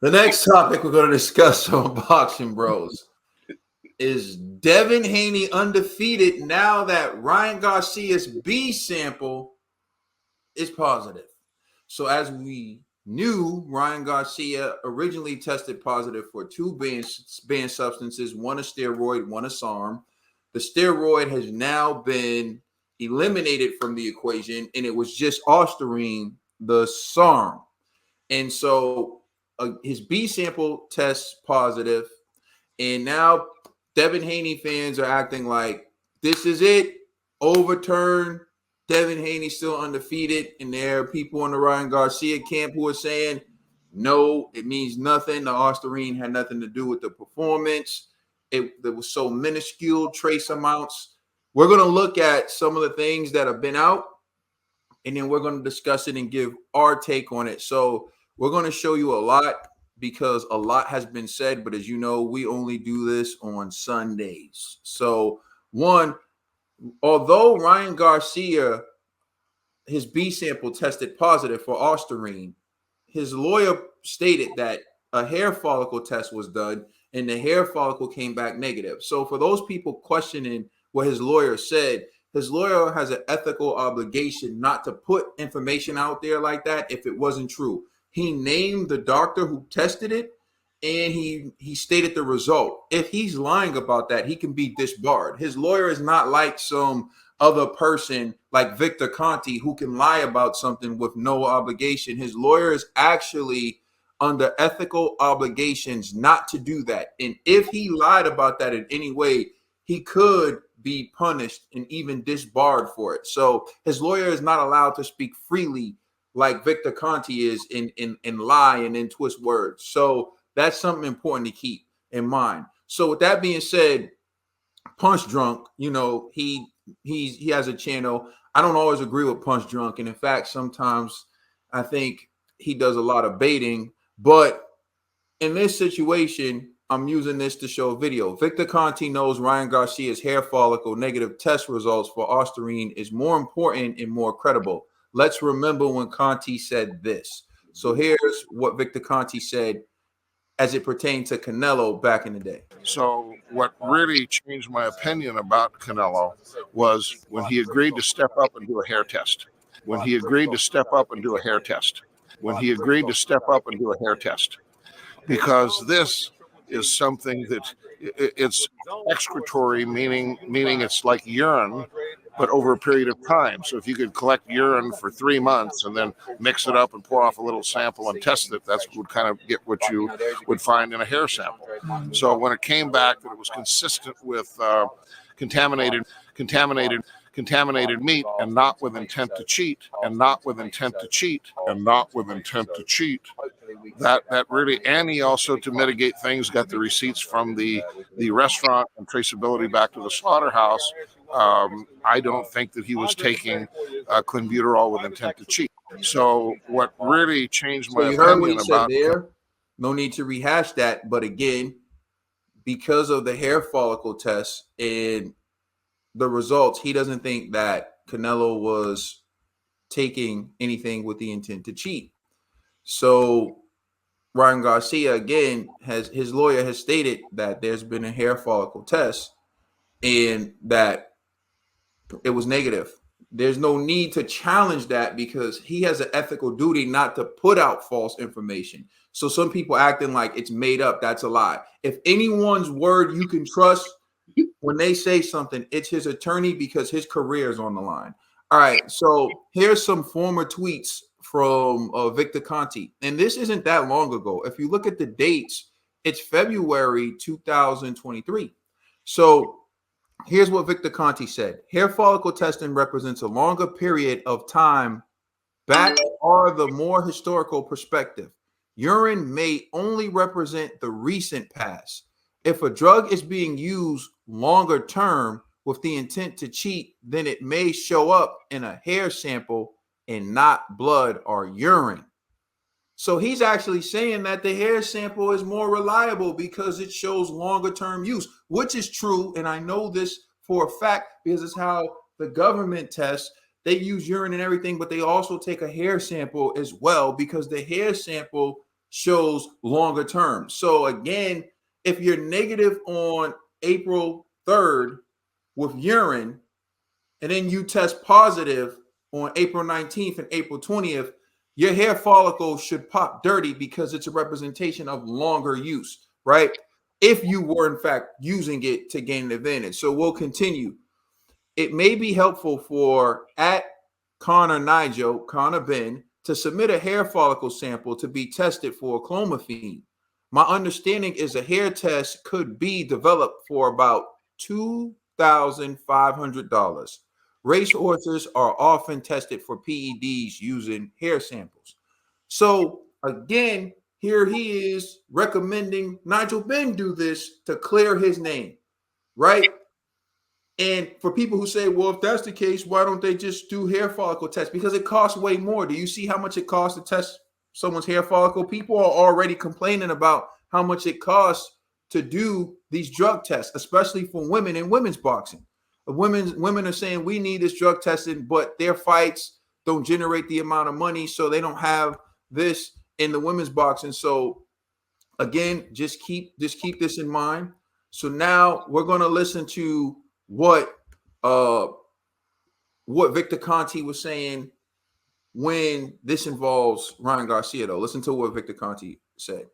The next topic we're going to discuss on Boxing Bros is Devin Haney undefeated now that Ryan Garcia's B sample is positive. So as we knew, Ryan Garcia originally tested positive for two banned substances, one a steroid, one a SARM. The steroid has now been eliminated from the equation, and it was just Ostarine, the SARM. And so his B sample tests positive, and now Devin Haney fans are acting like this is it, overturn. Devin Haney still undefeated, and there are people in the Ryan Garcia camp who are saying, no, it means nothing. The Ostarine had nothing to do with the performance. There was so minuscule trace amounts. We're going to look at some of the things that have been out, and then we're going to discuss it and give our take on it. So we're going to show you a lot because a lot has been said, but as you know, we only do this on Sundays. So one, although Ryan Garcia, his B sample tested positive for Ostarine, his lawyer stated that a hair follicle test was done and the hair follicle came back negative. So for those people questioning what his lawyer said, his lawyer has an ethical obligation not to put information out there like that if it wasn't true. He named the doctor who tested it, and he stated the result. If he's lying about that, he can be disbarred. His lawyer is not like some other person like Victor Conte who can lie about something with no obligation. His lawyer is actually under ethical obligations not to do that. And if he lied about that in any way, he could be punished and even disbarred for it. So his lawyer is not allowed to speak freely like Victor Conte is in lie and in twist words. So that's something important to keep in mind. So with that being said, Punch Drunk, you know, he has a channel. I don't always agree with Punch Drunk, and in fact, sometimes I think he does a lot of baiting. But in this situation, I'm using this to show a video. Victor Conte knows Ryan Garcia's hair follicle negative test results for Ostarine is more important and more credible. Let's remember when Conte said this. So here's what Victor Conte said as it pertained to Canelo back in the day. So what really changed my opinion about Canelo was when he agreed to step up and do a hair test. When he agreed to step up and do a hair test. When he agreed to step up and do a hair test. Because this is something that it's excretory, meaning it's like urine, but over a period of time. So if you could collect urine for 3 months and then mix it up and pour off a little sample and test it, that's would kind of get what you would find in a hair sample. So when it came back that it was consistent with contaminated meat and not with intent to cheat, that really, and he also, to mitigate things, got the receipts from the restaurant and traceability back to the slaughterhouse. I don't think that he was taking clenbuterol with intent to cheat. So what really changed my opinion about there, no need to rehash that, but again, because of the hair follicle test and the results, he doesn't think that Canelo was taking anything with the intent to cheat. So Ryan Garcia, again, his lawyer has stated that there's been a hair follicle test and that it was negative. There's no need to challenge that because he has an ethical duty not to put out false information. So some people acting like it's made up, that's a lie. If anyone's word you can trust, when they say something, it's his attorney because his career is on the line. All right, so here's some former tweets from Victor Conte. And this isn't that long ago. If you look at the dates, it's February 2023. So here's what Victor Conte said. Hair follicle testing represents a longer period of time back or the more historical perspective. Urine may only represent the recent past. If a drug is being used longer term with the intent to cheat, then it may show up in a hair sample and not blood or urine. So he's actually saying that the hair sample is more reliable because it shows longer term use, which is true. And I know this for a fact because it's how the government tests. They use urine and everything, but they also take a hair sample as well because the hair sample shows longer term. So again, if you're negative on April 3rd with urine, and then you test positive on April 19th and April 20th, your hair follicle should pop dirty because it's a representation of longer use, right? If you were in fact using it to gain an advantage. So we'll continue. It may be helpful for at Connor Nigel, Connor Ben, to submit a hair follicle sample to be tested for clomiphene. My understanding is a hair test could be developed for about $2,500. Race horses are often tested for PEDs using hair samples. So again, here he is recommending Nigel Ben do this to clear his name, right? And for people who say, well, if that's the case, why don't they just do hair follicle tests? Because it costs way more. Do you see how much it costs to test someone's hair follicle? People are already complaining about how much it costs to do these drug tests, especially for women in women's boxing. Women are saying we need this drug testing, but their fights don't generate the amount of money, so they don't have this in the women's boxing. So again, just keep this in mind. So now we're going to listen to what Victor Conte was saying when this involves Ryan Garcia, though. Listen to what Victor Conte said.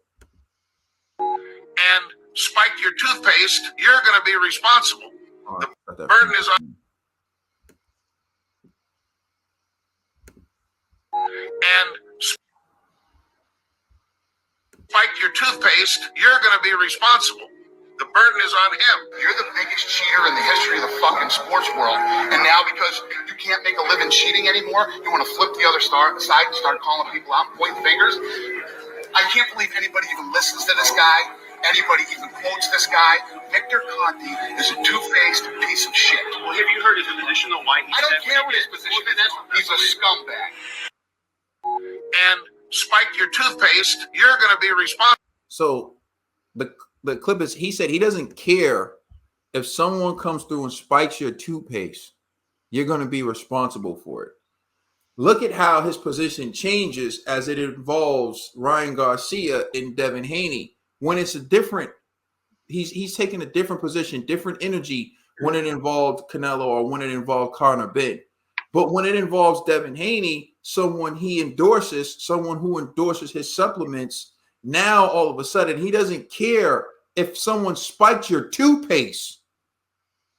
And spike your toothpaste, you're going to be responsible. The burden is on. And spike your toothpaste, you're going to be responsible. The burden is on him. You're the biggest cheater in the history of the fucking sports world. And now because you can't make a living cheating anymore, you want to flip the other side and start calling people out and pointing fingers? I can't believe anybody even listens to this guy. Anybody even quotes this guy. Victor Conte is a two-faced piece of shit. Well, have you heard his position on why I don't care what his position is. He's a scumbag. And spike your toothpaste, you're going to be responsible. So the clip is, he said he doesn't care if someone comes through and spikes your toothpaste, you're going to be responsible for it. Look at how his position changes as it involves Ryan Garcia and Devin Haney. When it's a different, he's taking a different position, different energy when it involved Canelo or when it involved Conor Ben. But when it involves Devin Haney, someone he endorses, someone who endorses his supplements, now all of a sudden he doesn't care if someone spikes your toothpaste.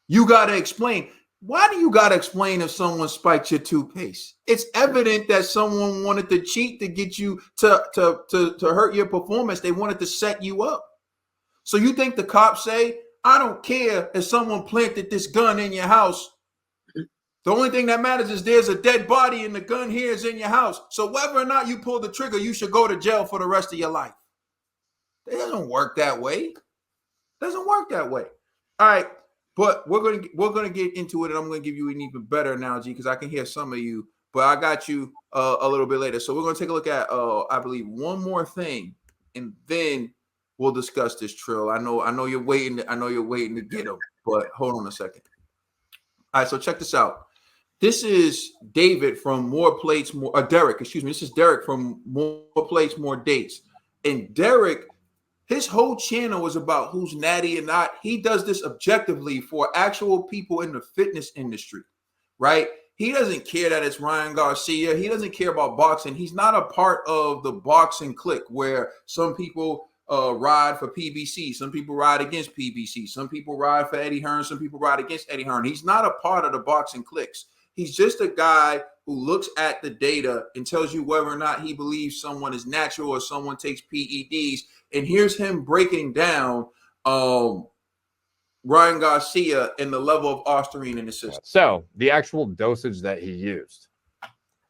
You got to explain. Why do you got to explain if someone spikes your toothpaste? It's evident that someone wanted to cheat to get you to hurt your performance. They wanted to set you up. So you think the cops say, I don't care if someone planted this gun in your house. The only thing that matters is there's a dead body and the gun here is in your house. So whether or not you pull the trigger, you should go to jail for the rest of your life. It doesn't work that way. It doesn't work that way. All right. But we're gonna get into it, and I'm gonna give you an even better analogy because I can hear some of you, but I got you a little bit later. So we're gonna take a look at I believe one more thing, and then we'll discuss this Trill. I know you're waiting. I know you're waiting to get them, but hold on a second. All right, so check this out. This is David from More Plates, More Derek. Excuse me. This is Derek from More Plates, More Dates, and Derek. His whole channel is about who's natty and not. He does this objectively for actual people in the fitness industry, right? He doesn't care that it's Ryan Garcia. He doesn't care about boxing. He's not a part of the boxing clique where some people ride for PBC. Some people ride against PBC. Some people ride for Eddie Hearn. Some people ride against Eddie Hearn. He's not a part of the boxing cliques. He's just a guy who looks at the data and tells you whether or not he believes someone is natural or someone takes PEDs. And here's him breaking down Ryan Garcia and the level of Ostarine in the system. So the actual dosage that he used,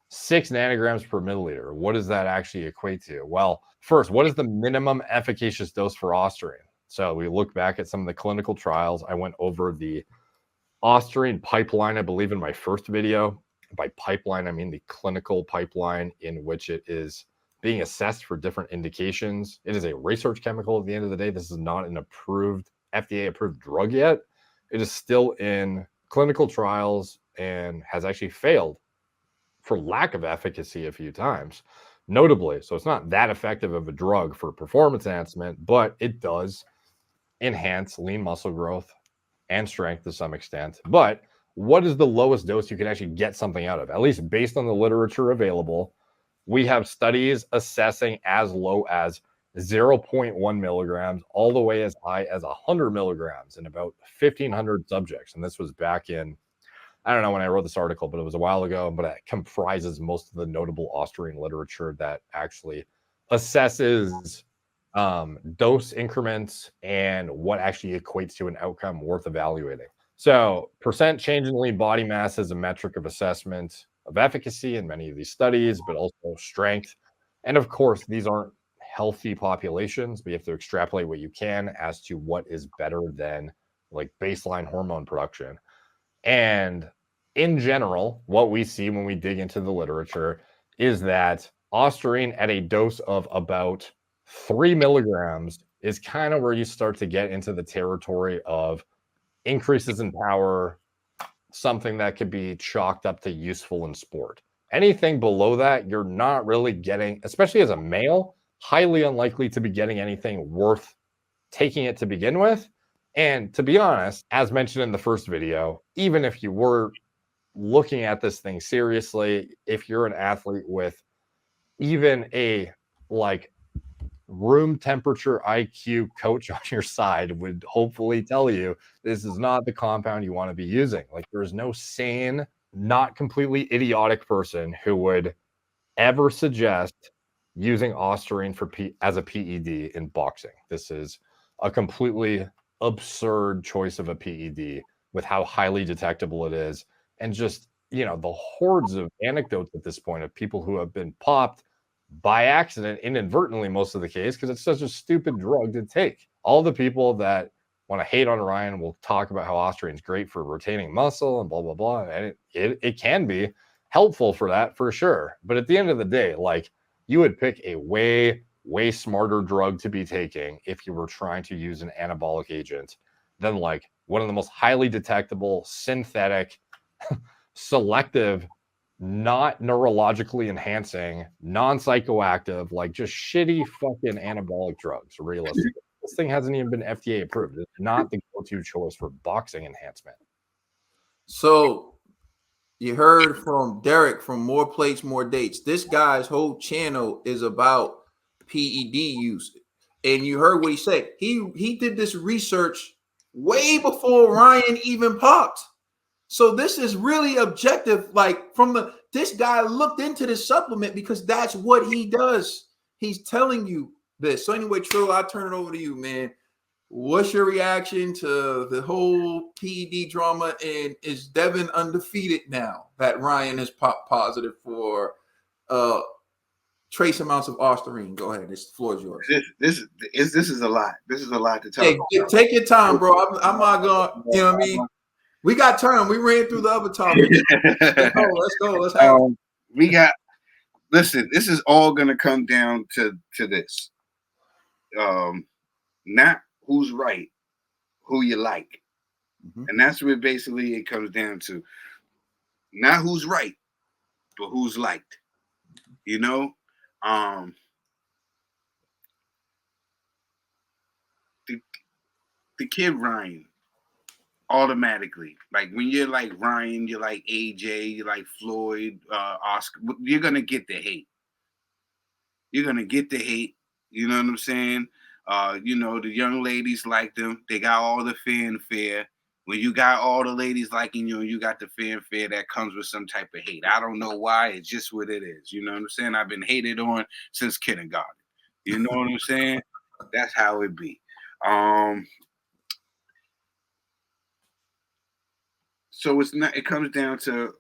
6 nanograms per milliliter. What does that actually equate to? Well, first, what is the minimum efficacious dose for Ostarine? So we look back at some of the clinical trials. I went over the Ostarine pipeline, I believe, in my first video. By pipeline, I mean the clinical pipeline in which it is being assessed for different indications. It is a research chemical at the end of the day. This is not an approved, FDA-approved drug yet. It is still in clinical trials and has actually failed for lack of efficacy a few times. notably. So it's not that effective of a drug for performance enhancement, but it does enhance lean muscle growth and strength to some extent. But what is the lowest dose you can actually get something out of? At least based on the literature available, we have studies assessing as low as 0.1 milligrams all the way as high as 100 milligrams in about 1,500 subjects. And this was back in, I don't know when I wrote this article, but it was a while ago. But it comprises most of the notable Ostarine literature that actually assesses dose increments and what actually equates to an outcome worth evaluating. So percent change in lean body mass is a metric of assessment of efficacy in many of these studies, but also strength. And of course, these aren't healthy populations, but you have to extrapolate what you can as to what is better than like baseline hormone production. And in general, what we see when we dig into the literature is that Ostarine at a dose of about 3 milligrams is kind of where you start to get into the territory of increases in power, something that could be chalked up to useful in sport. Anything below that, you're not really getting, especially as a male, highly unlikely to be getting anything worth taking it to begin with. And to be honest, as mentioned in the first video, even if you were looking at this thing seriously, if you're an athlete with even a like room temperature IQ coach on your side would hopefully tell you this is not the compound you want to be using. Like there's no sane, not completely idiotic person who would ever suggest using Ostarine as a PED in boxing. This is a completely absurd choice of a PED with how highly detectable it is. And just, the hordes of anecdotes at this point of people who have been popped by accident, inadvertently, most of the case, because it's such a stupid drug to take. All the people that want to hate on Ryan will talk about how Ostarine is great for retaining muscle and blah, blah, blah. And it can be helpful for that for sure. But at the end of the day, like you would pick a way smarter drug to be taking if you were trying to use an anabolic agent than like one of the most highly detectable, synthetic, selective, not neurologically enhancing, non-psychoactive, like just shitty fucking anabolic drugs, realistically. This thing hasn't even been FDA approved. It's not the go-to choice for boxing enhancement. So you heard from Derek from More Plates, More Dates. This guy's whole channel is about PED use. And you heard what he said. He did this research way before Ryan even popped. So this is really objective. Like this guy looked into this supplement because that's what he does. He's telling you this. So anyway, Trill, I'll turn it over to you, man. What's your reaction to the whole PED drama? And is Devin undefeated now that Ryan is positive for trace amounts of Ostarine? Go ahead. This floor is yours. This is a lot. This is a lot to talk about. Take your time, bro. I'm not going, you know what I mean? We got time. We ran through the other topics. Let's go. Let's have listen, this is all going to come down to this. Not who's right, who you like. Mm-hmm. And that's what basically it comes down to. Not who's right, but who's liked. You know? The kid Ryan, automatically, like when you're like Ryan, you're like AJ, you're like Floyd, Oscar, you're gonna get the hate. You're gonna get the hate. You know what I'm saying? The young ladies like them. They got all the fanfare. When you got all the ladies liking you and you got the fanfare, that comes with some type of hate. I don't know why. It's just what it is. You know what I'm saying? I've been hated on since kindergarten. You know what I'm saying? That's how it be. So it comes down to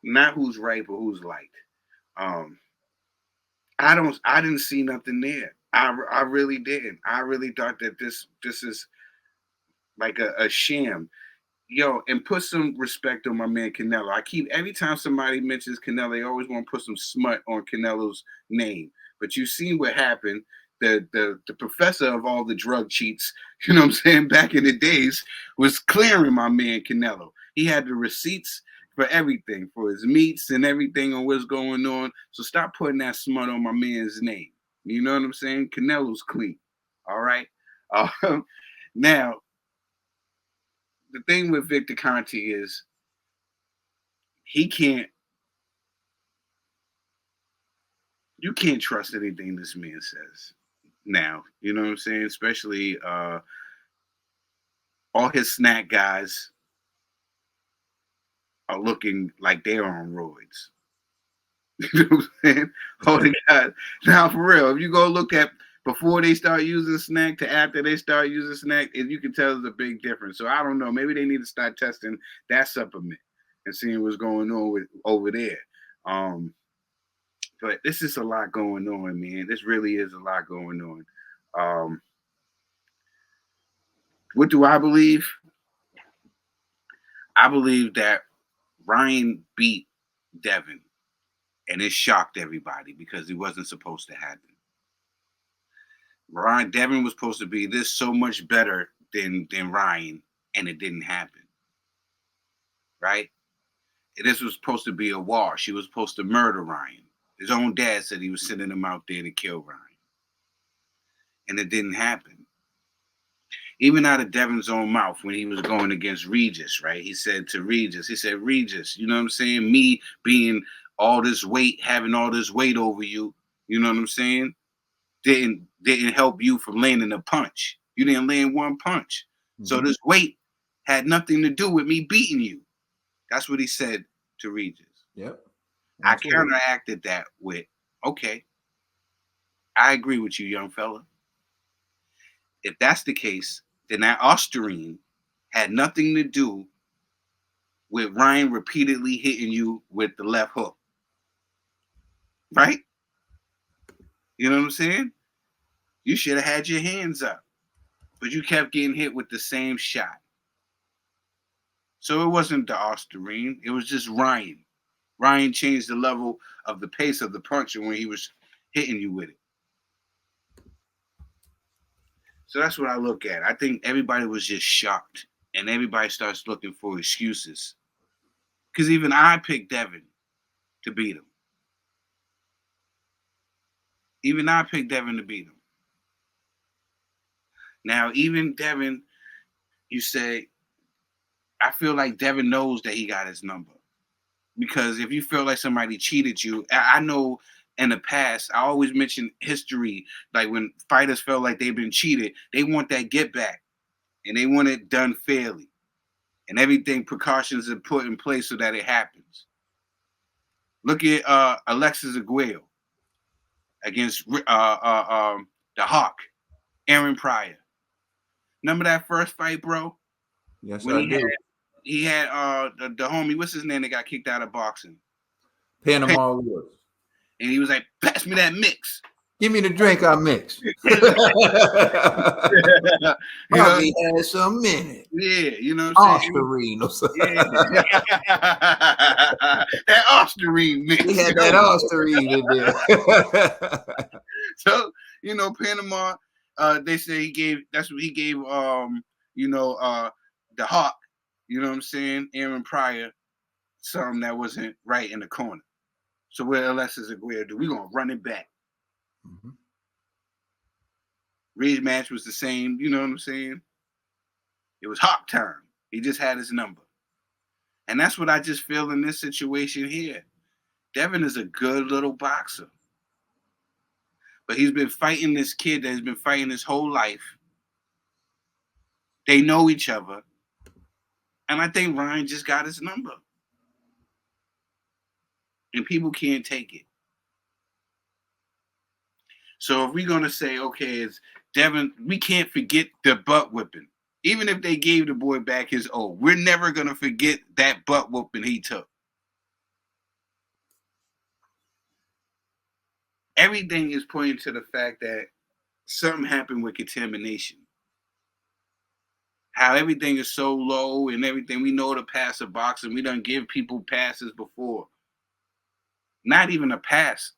not who's right, but who's liked. I didn't see nothing there. I really didn't. I really thought that this is like a sham. Yo, and put some respect on my man Canelo. Every time somebody mentions Canelo, they always want to put some smut on Canelo's name. But you see what happened. The professor of all the drug cheats, you know what I'm saying, back in the days, was clearing my man Canelo. He had the receipts for everything, for his meats and everything on what's going on. So stop putting that smut on my man's name. You know what I'm saying? Canelo's clean. All right. Now, the thing with Victor Conte is you can't trust anything this man says now. You know what I'm saying? Especially all his snack guys are looking like they're on roids. You know what I'm saying? All the guys. Now, for real, if you go look at before they start using snack to after they start using snack, and you can tell there's a big difference. So I don't know. Maybe they need to start testing that supplement and seeing what's going on with over there. But this is a lot going on, man. This really is a lot going on. What do I believe? I believe that Ryan beat Devin, and it shocked everybody because it wasn't supposed to happen. Devin was supposed to be this so much better than Ryan, and it didn't happen. Right? And this was supposed to be a wash. He was supposed to murder Ryan. His own dad said he was sending him out there to kill Ryan. And it didn't happen. Even out of Devin's own mouth when he was going against Regis, right? He said to Regis, Regis, you know what I'm saying? Me being all this weight, having all this weight over you, you know what I'm saying? Didn't help you from landing a punch. You didn't land one punch. Mm-hmm. So this weight had nothing to do with me beating you. That's what he said to Regis. Yep. I counteracted that with, okay, I agree with you, young fella. If that's the case, then that Ostarine had nothing to do with Ryan repeatedly hitting you with the left hook. Right? You know what I'm saying? You should have had your hands up. But you kept getting hit with the same shot. So it wasn't the Ostarine. It was just Ryan. Ryan changed the level of the pace of the punch when he was hitting you with it. So that's what I look at. I think everybody was just shocked. And everybody starts looking for excuses. Because even I picked Devin to beat him. Even I picked Devin to beat him. Now, even Devin, you say, I feel like Devin knows that he got his number. Because if you feel like somebody cheated you, I know in the past, I always mention history, like when fighters felt like they've been cheated, they want that get back. And they want it done fairly. And everything, precautions are put in place so that it happens. Look at Alexis Aguayo against the Hawk, Aaron Pryor. Remember that first fight, bro? Yes, when I do. He had the homie, what's his name that got kicked out of boxing? Panama Woods. And he was like, pass me that mix. Give me the drink I mix. Probably had some minute. Yeah, you know what I'm saying? Ostarine or something. Yeah. That Ostarine mix. He had that Ostarine in there. So, you know, Panama, they say that's what he gave, the Hawk, you know what I'm saying? Aaron Pryor, something that wasn't right in the corner. So what Alexis Aguirre do? We're going to run it back. Mm-hmm. Rematch was the same, you know what I'm saying? It was Hawk time. He just had his number. And that's what I just feel in this situation here. Devin is a good little boxer. But he's been fighting this kid that has been fighting his whole life. They know each other. And I think Ryan just got his number. And people can't take it. So if we're going to say, okay, it's Devin, we can't forget the butt whipping. Even if they gave the boy back his O, we're never going to forget that butt whooping he took. Everything is pointing to the fact that something happened with Contamination. How everything is so low and everything. We know the pass of boxing. We done give people passes before. Not even a pass.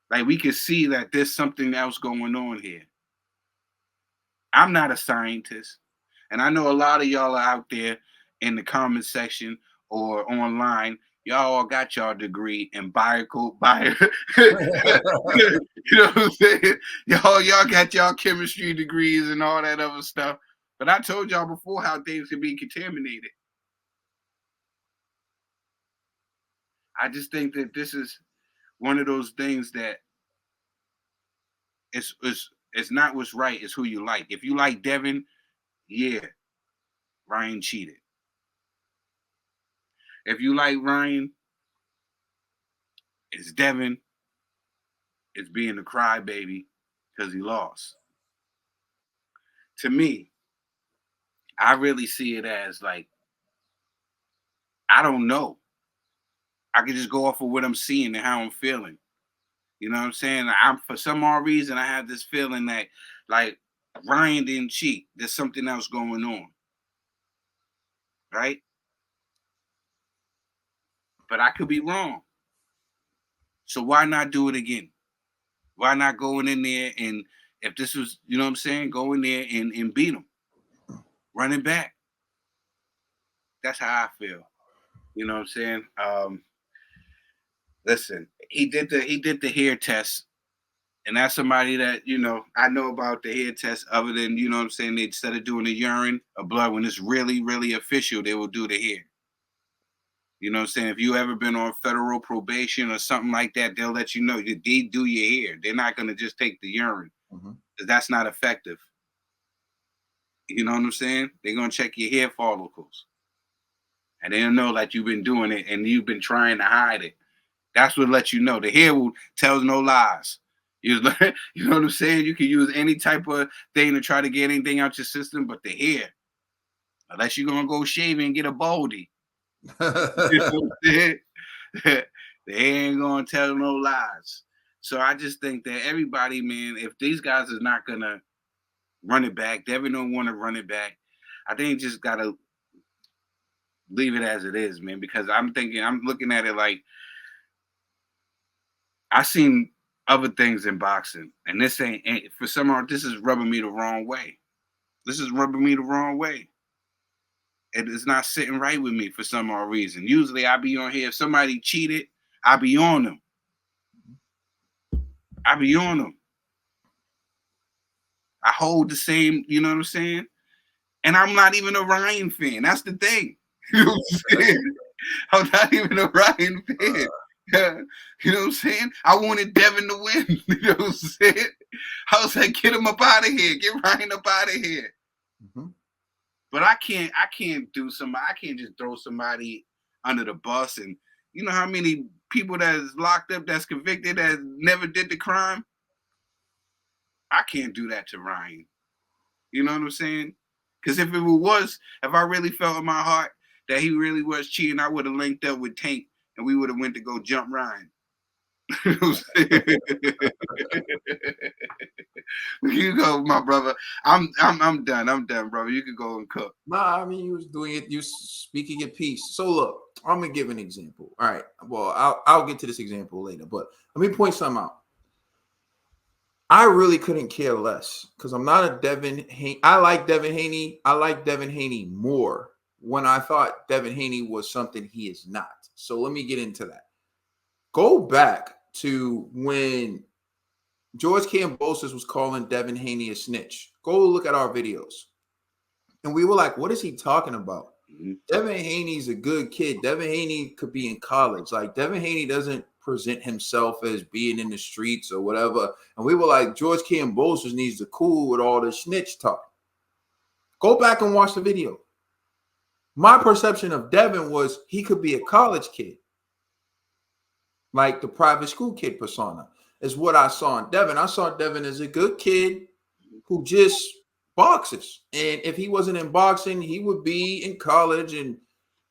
Like, we can see that there's something else going on here. I'm not a scientist. And I know a lot of y'all are out there in the comment section or online, y'all all got y'all degree in bio. You know what I'm saying? Y'all got y'all chemistry degrees and all that other stuff. But I told y'all before how things can be contaminated. I just think that this is one of those things that it's not what's right, it's who you like. If you like Devin, yeah, Ryan cheated. If you like Ryan, it's Devin. It's being a crybaby because he lost. To me, I really see it as like, I don't know. I can just go off of what I'm seeing and how I'm feeling. You know what I'm saying? For some odd reason, I have this feeling that like Ryan didn't cheat. There's something else going on. Right? But I could be wrong. So why not do it again? Why not going in there and if this was, you know what I'm saying, go in there and beat him. Run it back. That's how I feel. You know what I'm saying? Listen, he did the hair test. And that's somebody that, you know, I know about the hair test other than, you know what I'm saying, they instead of doing the urine or blood, when it's really, really official, they will do the hair. You know what I'm saying? If you ever been on federal probation or something like that, they'll let you know they do your hair. They're not going to just take the urine because that's not effective. You know what I'm saying? They're going to check your hair follicles. And they'll know that you've been doing it and you've been trying to hide it. That's what lets you know. The hair will tells no lies. You know what I'm saying? You can use any type of thing to try to get anything out your system, but the hair, unless you're going to go shave and get a baldy. You know what I'm saying? The hair ain't going to tell no lies. So I just think that everybody, man, if these guys is not going to run it back, Devin don't want to run it back, I think you just got to leave it as it is, man, because I'm looking at it like I seen other things in boxing, and this ain't for some art. This is rubbing me the wrong way. This is rubbing me the wrong way. It is not sitting right with me for some odd reason. Usually, I be on here. If somebody cheated, I be on them. I be on them. I hold the same. You know what I'm saying? And I'm not even a Ryan fan. That's the thing. You know what I'm saying? I'm not even a Ryan fan. You know what I'm saying? I wanted Devin to win. You know what I'm saying? I was like, get him up out of here. Get Ryan up out of here. But I can't just throw somebody under the bus. And you know how many people that's locked up, that's convicted, that never did the crime? I can't do that to Ryan. You know what I'm saying? Because if I really felt in my heart that he really was cheating, I would have linked up with Tank and we would have went to go jump Ryan. You know what I'm saying? You go, my brother. I'm done. I'm done, brother. You can go and cook. Nah, I mean, you was doing it. You speaking your piece. So look, I'm gonna give an example. All right. Well, I'll get to this example later, but let me point something out. I really couldn't care less because I'm not a Devin Haney. I like Devin Haney. I like Devin Haney more when I thought Devin Haney was something he is not. So let me get into that. Go back to when George Kambosos was calling Devin Haney a snitch. Go look at our videos. And we were like, what is he talking about? Devin Haney's a good kid. Devin Haney could be in college. Like, Devin Haney doesn't present himself as being in the streets or whatever. And we were like, George Kambosos needs to cool with all the snitch talk. Go back and watch the video. My perception of Devin was he could be a college kid. Like the private school kid persona is what I saw in Devin. I saw Devin as a good kid who just boxes. And if he wasn't in boxing, he would be in college and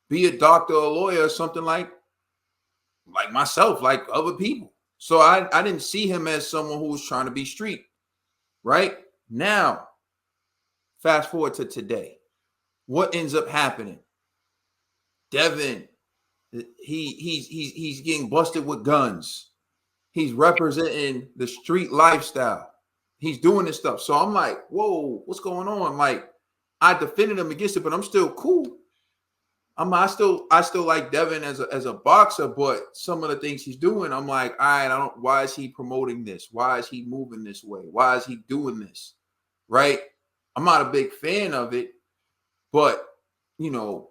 be a doctor or a lawyer or something like myself, like other people. So I didn't see him as someone who was trying to be street. Right? Now, fast forward to today. What ends up happening? Devin, he's getting busted with guns. He's representing the street lifestyle. He's doing this stuff. So I'm like, whoa, what's going on? Like, I defended him against it, but I'm still cool. I still like Devin as a boxer, but some of the things he's doing, I'm like, all right, why is he promoting this? Why is he moving this way? Why is he doing this? Right? I'm not a big fan of it, but you know,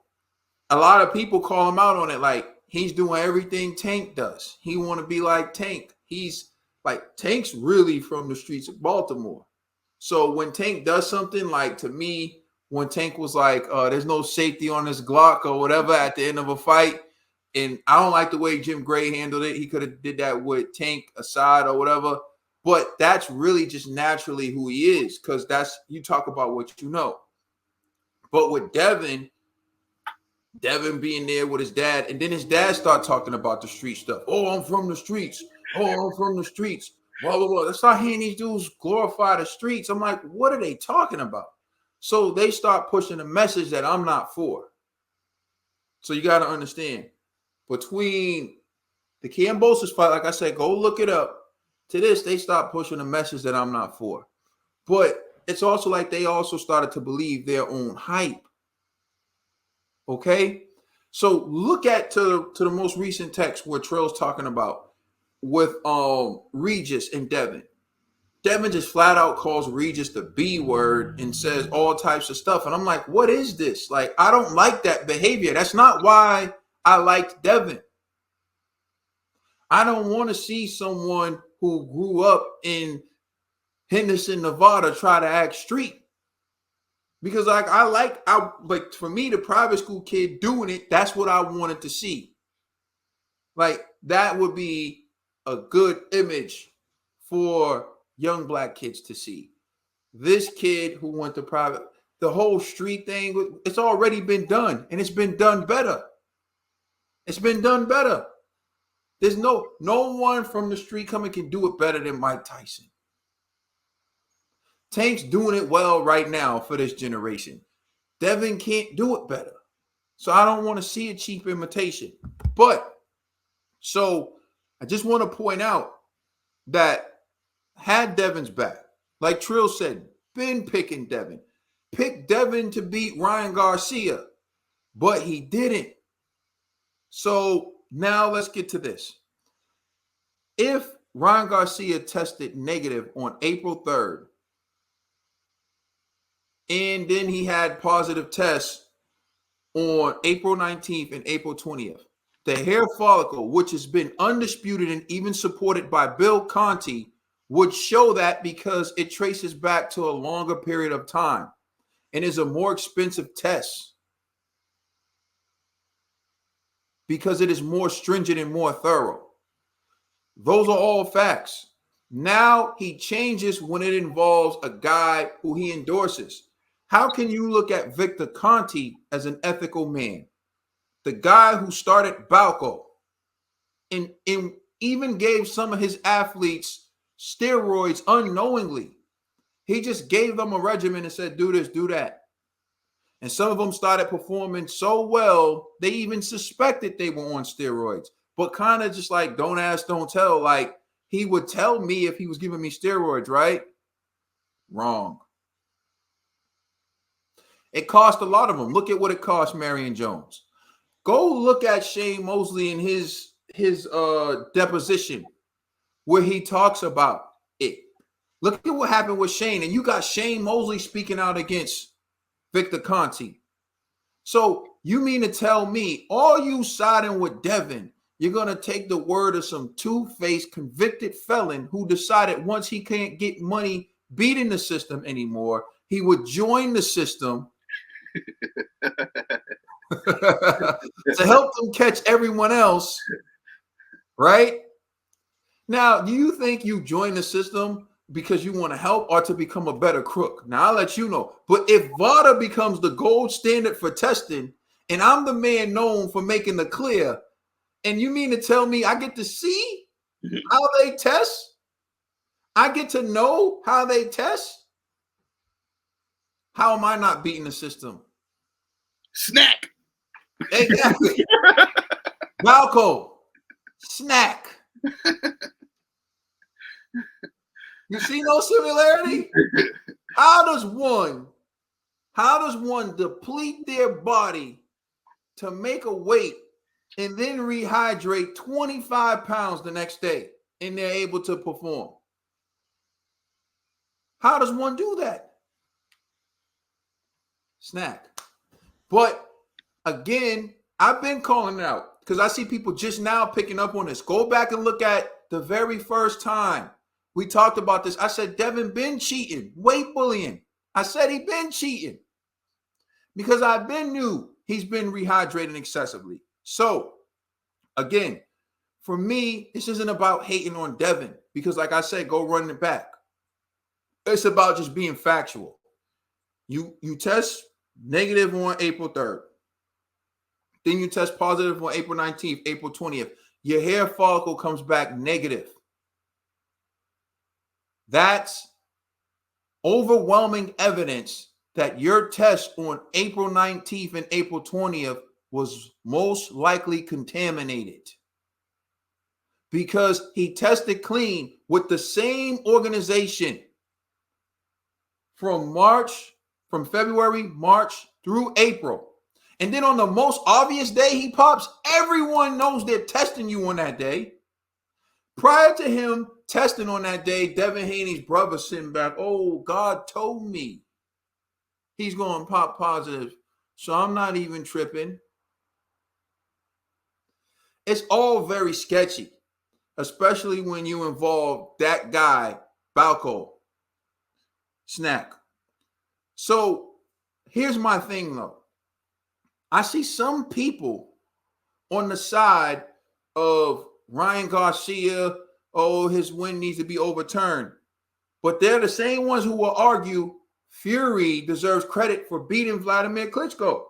a lot of people call him out on it. Like, he's doing everything Tank does. He want to be like Tank. He's like, Tank's really from the streets of Baltimore. So when Tank does something, like, to me, when Tank was like, there's no safety on this Glock or whatever at the end of a fight, and I don't like the way Jim Gray handled it. He could have did that with Tank aside or whatever. But that's really just naturally who he is, because that's, you talk about what you know. But with Devin being there with his dad, and then his dad start talking about the street stuff. Oh, I'm from the streets. Oh, I'm from the streets. Blah, blah, blah. That's how these dudes glorify the streets. I'm like, what are they talking about? So they start pushing a message that I'm not for. So you got to understand, between the Kambosos fight, like I said, go look it up, to this, they start pushing a message that I'm not for. But it's also like they also started to believe their own hype. Okay, so look at to the most recent text where Trill's talking about with Regis and Devin. Devin just flat out calls Regis the B word and says all types of stuff, and I'm like, what is this? Like, I don't like that behavior. That's not why I liked Devin. I don't want to see someone who grew up in Henderson, Nevada, try to act street. Because like for me, the private school kid doing it, that's what I wanted to see. Like, that would be a good image for young black kids to see. This kid who went to private, the whole street thing, it's already been done, and it's been done better. It's been done better. There's no one from the street coming can do it better than Mike Tyson. Tank's doing it well right now for this generation. Devin can't do it better. So I don't want to see a cheap imitation. But, so I just want to point out that had Devin's back, like Trill said, been picking Devin. Picked Devin to beat Ryan Garcia, but he didn't. So now let's get to this. If Ryan Garcia tested negative on April 3rd, and then he had positive tests on April 19th and April 20th, the hair follicle, which has been undisputed and even supported by Bill Conte, would show that, because it traces back to a longer period of time and is a more expensive test because it is more stringent and more thorough. Those are all facts. Now he changes when it involves a guy who he endorses. How can you look at Victor Conte as an ethical man? The guy who started Balco and even gave some of his athletes steroids unknowingly. He just gave them a regimen and said, do this, do that. And some of them started performing so well, they even suspected they were on steroids. But kind of just like, don't ask, don't tell. Like, he would tell me if he was giving me steroids, right? Wrong. It cost a lot of them. Look at what it cost Marion Jones. Go look at Shane Mosley in his deposition where he talks about it. Look at what happened with Shane. And you got Shane Mosley speaking out against Victor Conte. So you mean to tell me, all you siding with Devin, you're going to take the word of some two-faced convicted felon who decided once he can't get money beating the system anymore, he would join the system to help them catch everyone else, right? Now, do you think you join the system because you want to help or to become a better crook? Now, I'll let you know. But if VADA becomes the gold standard for testing, and I'm the man known for making the clear, and you mean to tell me I get to see how they test? I get to know how they test? How am I not beating the system? Snack. Exactly. Malco, snack. You see no similarity? How does one deplete their body to make a weight and then rehydrate 25 pounds the next day and they're able to perform? How does one do that? Snack. But again, I've been calling it out because I see people just now picking up on this. Go back and look at the very first time we talked about this. I said Devin been cheating, weight bullying. I said he been cheating because I've been knew he's been rehydrating excessively. So again, for me, this isn't about hating on Devin because like I said, go run it back. It's about just being factual. You test negative on April 3rd. Then you test positive on April 19th, April 20th. Your hair follicle comes back negative. That's overwhelming evidence that your test on April 19th and April 20th was most likely contaminated because he tested clean with the same organization from February, March through April. And then on the most obvious day he pops, everyone knows they're testing you on that day. Prior to him testing on that day, Devin Haney's brother sitting back, oh, God told me he's going to pop positive, so I'm not even tripping. It's all very sketchy, especially when you involve that guy, Balco, Snack. So here's my thing, though. I see some people on the side of Ryan Garcia, oh, his win needs to be overturned. But they're the same ones who will argue Fury deserves credit for beating Vladimir Klitschko.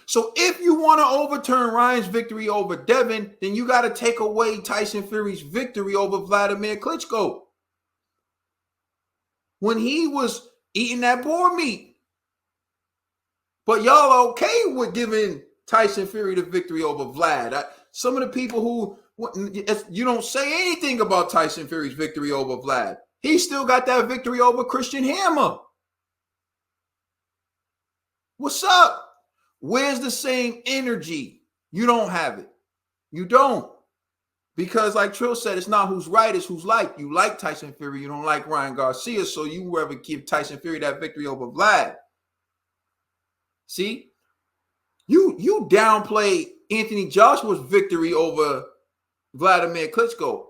So if you want to overturn Ryan's victory over Devin, then you got to take away Tyson Fury's victory over Vladimir Klitschko. When he was eating that boar meat. But y'all okay with giving Tyson Fury the victory over Vlad. Some of the people who, you don't say anything about Tyson Fury's victory over Vlad. He still got that victory over Christian Hammer. What's up? Where's the same energy? You don't have it. You don't. Because like Trill said, it's not who's right, it's who's like. You like Tyson Fury, you don't like Ryan Garcia, so you rather give Tyson Fury that victory over Vlad. See? You downplay Anthony Joshua's victory over Vladimir Klitschko.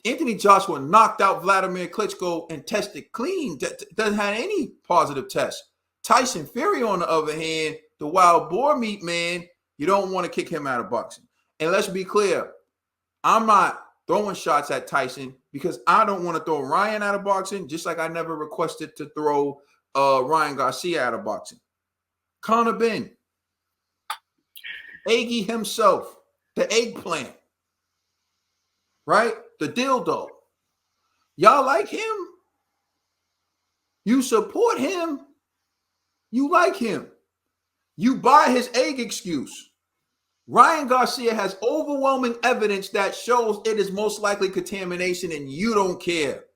Anthony Joshua knocked out Vladimir Klitschko and tested clean. Doesn't have any positive tests. Tyson Fury, on the other hand, the wild boar meat man, you don't want to kick him out of boxing. And let's be clear, I'm not throwing shots at Tyson because I don't want to throw Ryan out of boxing, just like I never requested to throw Ryan Garcia out of boxing. Conor Ben, Aggie himself, the eggplant, right? The dildo. Y'all like him? You support him? You like him? You buy his egg excuse. Ryan Garcia has overwhelming evidence that shows it is most likely contamination and you don't care.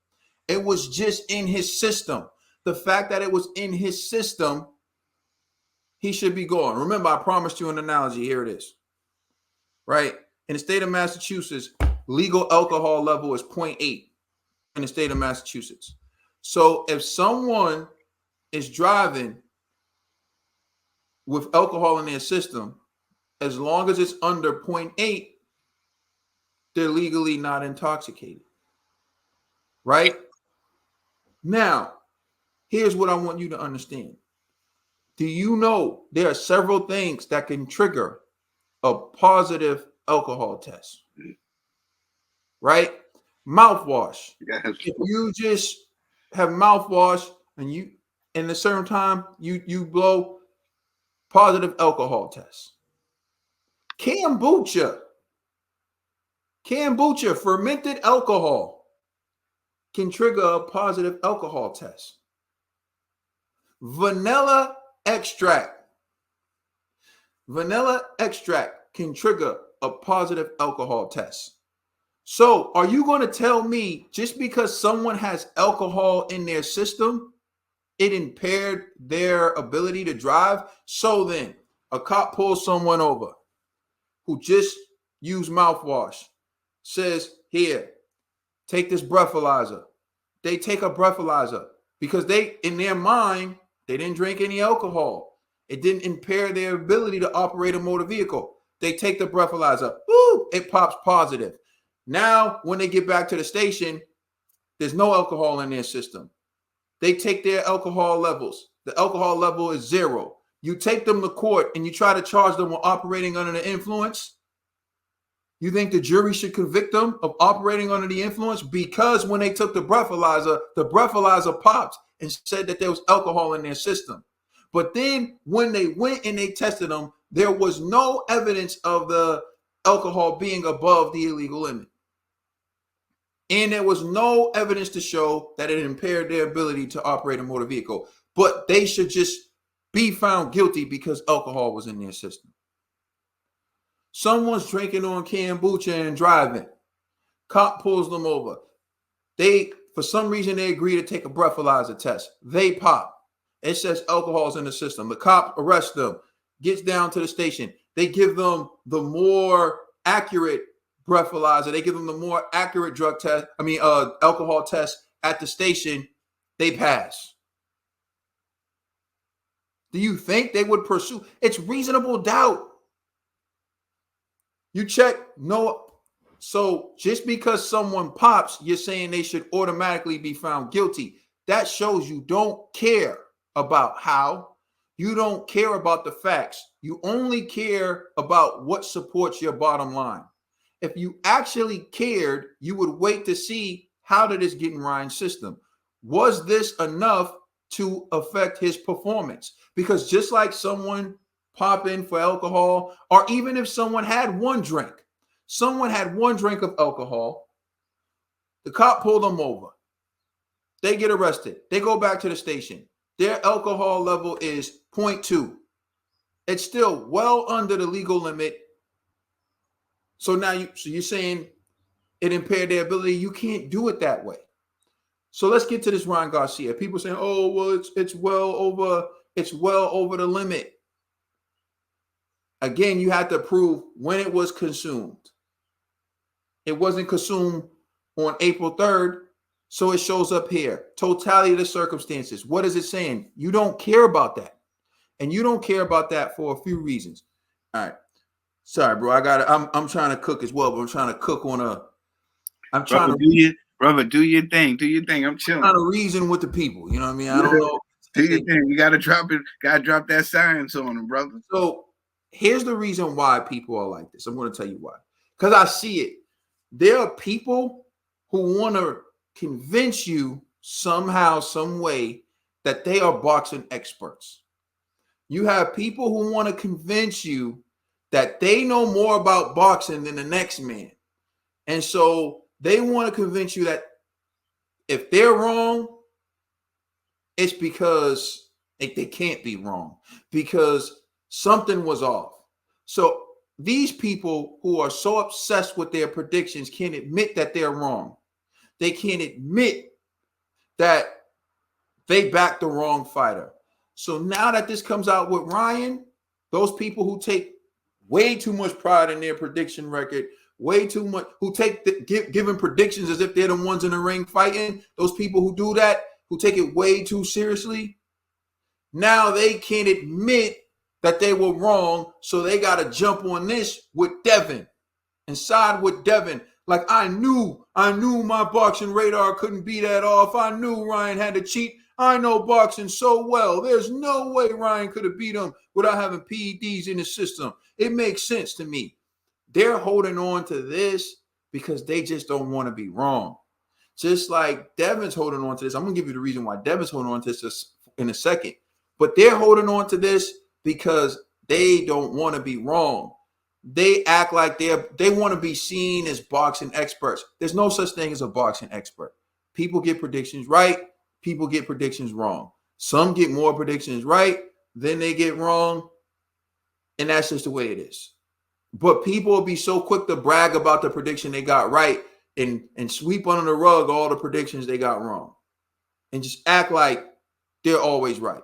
It was just in his system. The fact that it was in his system, he should be gone. Remember, I promised you an analogy. Here it is. Right? In the state of Massachusetts, legal alcohol level is 0.8 in the state of Massachusetts. So if someone is driving with alcohol in their system, as long as it's under 0.8, they're legally not intoxicated. Right? Now, here's what I want you to understand. Do you know there are several things that can trigger a positive alcohol test? Right? Mouthwash. Yes. If you just have mouthwash and you in a certain time you blow, positive alcohol test. Kombucha, fermented alcohol can trigger a positive alcohol test. Vanilla extract can trigger a positive alcohol test. So are you going to tell me just because someone has alcohol in their system it impaired their ability to drive. So then a cop pulls someone over who just used mouthwash, says, here, take this breathalyzer. They take a breathalyzer because they, in their mind, they didn't drink any alcohol. It didn't impair their ability to operate a motor vehicle. They take the breathalyzer, woo, it pops positive. Now, when they get back to the station, there's no alcohol in their system. They take their alcohol levels. The alcohol level is 0. You take them to court and you try to charge them with operating under the influence. You think the jury should convict them of operating under the influence because when they took the breathalyzer popped and said that there was alcohol in their system. But then when they went and they tested them, there was no evidence of the alcohol being above the illegal limit. And there was no evidence to show that it impaired their ability to operate a motor vehicle. But they should just be found guilty because alcohol was in their system. Someone's drinking on kombucha and driving. Cop pulls them over. They, for some reason, they agree to take a breathalyzer test. They pop. It says alcohol's in the system. The cop arrests them, gets down to the station. They give them the more accurate breathalyzer. They give them the more accurate drug test. Alcohol test at the station. They pass. Do you think they would pursue? It's reasonable doubt. You check, no. So just because someone pops, you're saying they should automatically be found guilty. That shows you don't care about how. You don't care about the facts. You only care about what supports your bottom line. If you actually cared, you would wait to see how did this get in Ryan's system. Was this enough to affect his performance? Because just like someone pop in for alcohol, or even if someone had one drink of alcohol, the cop pulled them over. They get arrested. They go back to the station. Their alcohol level is 0.2. It's still well under the legal limit. So now you're saying it impaired their ability. You can't do it that way. So let's get to this Ryan Garcia. People saying, "Oh, well, it's well over the limit." Again, you have to prove when it was consumed. It wasn't consumed on April 3rd, so it shows up here. Totality of the circumstances. What is it saying? You don't care about that. And you don't care about that for a few reasons. All right. Sorry, bro. I'm trying to cook as well, but I'm trying to cook on Brother, do your thing. Do your thing. I'm chilling. I'm trying to reason with the people. You know what I mean? I don't know. Do your thing. You gotta drop it. Gotta drop that science on them, brother. So here's the reason why people are like this. I'm going to tell you why. Because I see it. There are people who want to convince you somehow, some way that they are boxing experts. You have people who want to convince you that they know more about boxing than the next man. And so they want to convince you that if they're wrong, it's because they can't be wrong, because something was off. So these people who are so obsessed with their predictions can't admit that they're wrong. They can't admit that they backed the wrong fighter. So now that this comes out with Ryan, those people who take way too much pride in their prediction record, way too much, who take giving predictions as if they're the ones in the ring fighting, those people who do that, who take it way too seriously, now they can't admit that they were wrong, so they got to jump on this with Devin and side with Devin. Like, I knew my boxing radar couldn't be that off. I knew Ryan had to cheat. I know boxing so well. There's no way Ryan could have beat him without having PEDs in the system. It makes sense to me. They're holding on to this because they just don't want to be wrong. Just like Devin's holding on to this. I'm going to give you the reason why Devin's holding on to this in a second. But they're holding on to this because they don't want to be wrong. They act like they want to be seen as boxing experts. There's no such thing as a boxing expert. People get predictions right. People get predictions wrong. Some get more predictions right than they get wrong. And that's just the way it is. But people will be so quick to brag about the prediction they got right and sweep under the rug all the predictions they got wrong. And just act like they're always right.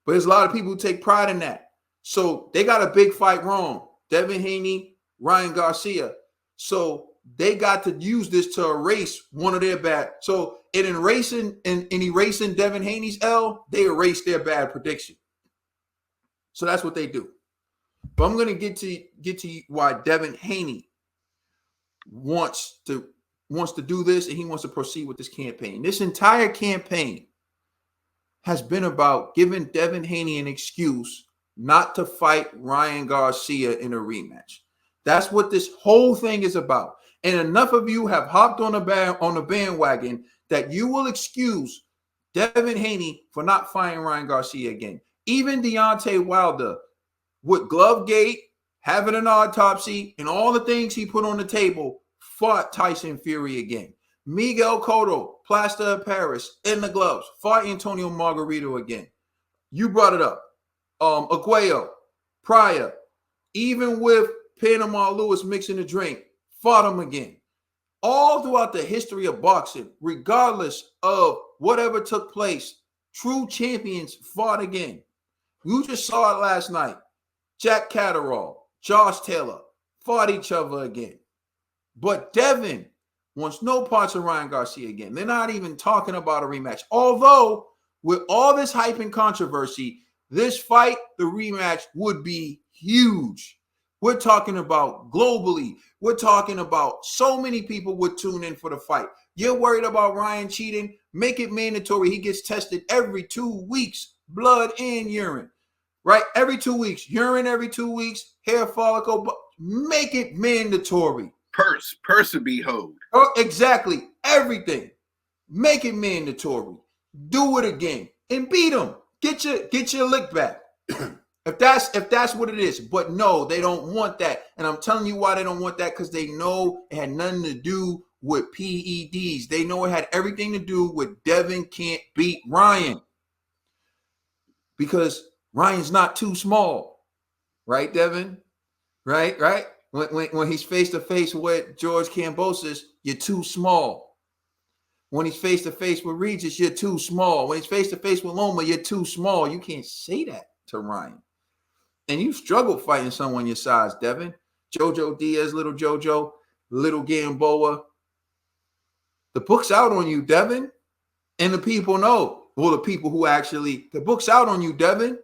But there's a lot of people who take pride in that. So they got a big fight wrong. Devin Haney, Ryan Garcia. So they got to use this to erase one of their bad. So in erasing Devin Haney's L, they erase their bad prediction. So that's what they do. But I'm going to get to why Devin Haney wants to do this, and he wants to proceed with this campaign. This entire campaign has been about giving Devin Haney an excuse not to fight Ryan Garcia in a rematch. That's what this whole thing is about. And enough of you have hopped on the bandwagon that you will excuse Devin Haney for not fighting Ryan Garcia again. Even Deontay Wilder, with Glovegate, having an autopsy, and all the things he put on the table, fought Tyson Fury again. Miguel Cotto, plaster of Paris, in the gloves, fought Antonio Margarito again. You brought it up. Aguayo, Pryor, even with Panama Lewis mixing the drink, fought him again. All throughout the history of boxing, regardless of whatever took place, true champions fought again. You just saw it last night. Jack Catterall, Josh Taylor fought each other again. But Devin wants no parts of Ryan Garcia again. They're not even talking about a rematch. Although, with all this hype and controversy, this fight, the rematch, would be huge. We're talking about globally. We're talking about so many people would tune in for the fight. You're worried about Ryan cheating? Make it mandatory. He gets tested every 2 weeks, blood and urine. Right? Every 2 weeks. Urine every 2 weeks. Hair follicle. But make it mandatory. Purse would be hold. Oh, exactly. Everything. Make it mandatory. Do it again. And beat him. Get your lick back. If that's what it is. But no, they don't want that. And I'm telling you why they don't want that, because they know it had nothing to do with PEDs. They know it had everything to do with Devin can't beat Ryan. Because Ryan's not too small. Right, Devin? Right? When he's face to face with George Kambosos, you're too small. When he's face to face with Regis, you're too small. When he's face to face with Loma, you're too small. You can't say that to Ryan. And you struggle fighting someone your size, Devin. Jojo Diaz, little Jojo, little Gamboa. The book's out on you, Devin. And the people know. Well, the people who actually, the book's out on you, Devin.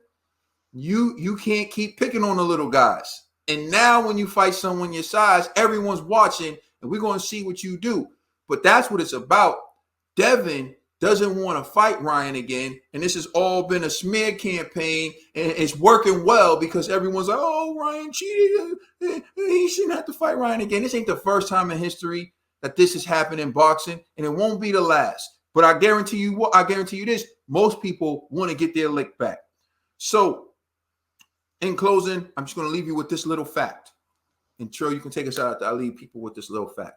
You can't keep picking on the little guys. And now when you fight someone your size, everyone's watching, and we're going to see what you do. But that's what it's about. Devin doesn't want to fight Ryan again, and this has all been a smear campaign, and it's working well because everyone's like, oh, Ryan cheated. He shouldn't have to fight Ryan again. This ain't the first time in history that this has happened in boxing, and it won't be the last. But I guarantee you this, most people want to get their lick back. So, in closing, I'm just going to leave you with this little fact. And Tro, you can take us out. I'll leave people with this little fact.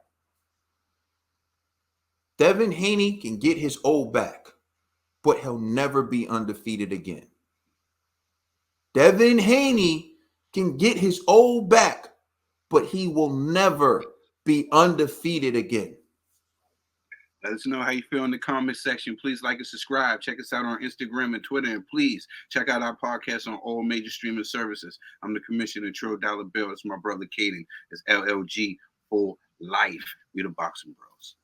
Devin Haney can get his old back, but he'll never be undefeated again. Devin Haney can get his old back, but he will never be undefeated again. Let us know how you feel in the comment section. Please like and subscribe. Check us out on Instagram and Twitter. And please check out our podcast on all major streaming services. I'm the Commissioner Tro Dollar Bill. It's my brother Caden. It's LLG for life. We the Boxing Bros.